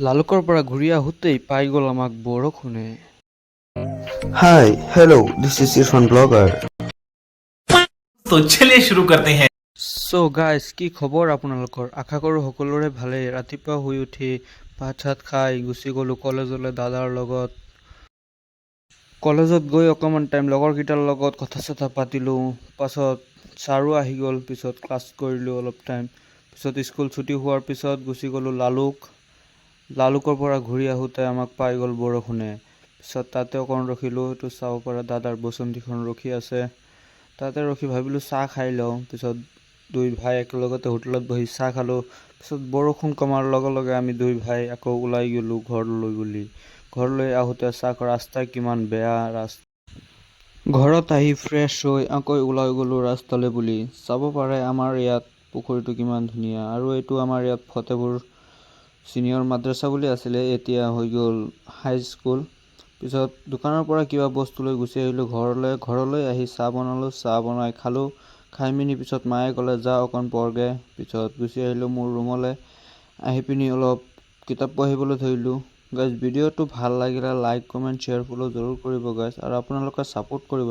লালুকৰ পৰা ঘূৰি আহোঁতেই পাই গ'ল আমাক বৰষুণে। Hi, hello, this is Irfan Blogger. तो चलिए शुरू करते हैं। চ' গাইজ, কি খবৰ আপোনালোকৰ? আশা কৰোঁ সকলোৰে ভালেই। ৰাতিপুৱা শুই উঠি ভাত চাত খাই গুচি গ'লোঁ কলেজলৈ দাদাৰ লগত। কলেজত গৈ অকণমান টাইম লগৰকেইটাৰ লগত কথা চথা পাতিলোঁ। পাছত ছাৰো আহি গ'ল, পিছত ক্লাছ কৰিলোঁ অলপ টাইম। পিছত স্কুল ছুটি হোৱাৰ পিছত গুচি গ'লোঁ লালুকৰ পৰা ঘূৰি আহোঁতে আমাক পাই গ'ল বৰষুণে। পিছত তাতে অকণ ৰখিলোঁ, সেইটো চাব পৰা দাদাৰ বসন্তীখন ৰখি আছে। তাতে ৰখি ভাবিলোঁ চাহ খাই লওঁ। পিছত দুই ভাই একেলগতে হোটেলত বহি চাহ খালোঁ। পিছত বৰষুণ কমাৰ লগে লগে আমি দুই ভাই আকৌ ওলাই গ'লোঁ ঘৰলৈ বুলি। ঘৰলৈ আহোঁতে চাহ ৰাস্তা কিমান বেয়া। ঘৰত আহি ফ্ৰেছ হৈ আকৌ ওলাই গ'লোঁ ৰাস্তালৈ বুলি। চাব পাৰে আমাৰ ইয়াত পুখুৰীটো কিমান ধুনীয়া। আৰু এইটো আমাৰ ইয়াত ফতেপুৰ ছিনিয়ৰ মাদ্ৰাছা বুলি আছিলে, এতিয়া হৈ গ'ল হাইস্কুল। পিছত দোকানৰ পৰা কিবা বস্তু লৈ গুচি আহিলোঁ ঘৰলৈ আহি চাহ বনালোঁ, চাহ বনাই খালোঁ। খাই মেলি পিছত মায়ে ক'লে যা অকণ পঢ়গৈ। পিছত গুচি আহিলোঁ মোৰ ৰুমলৈ। আহি পিনি অলপ কিতাপ পঢ়িবলৈ ধৰিলোঁ। গাইজ, ভিডিঅ'টো ভাল লাগিলে লাইক কমেণ্ট শ্বেয়াৰ ফ'ল' জৰুৰ কৰিব গাইজ। আৰু আপোনালোকে ছাপোৰ্ট কৰিব।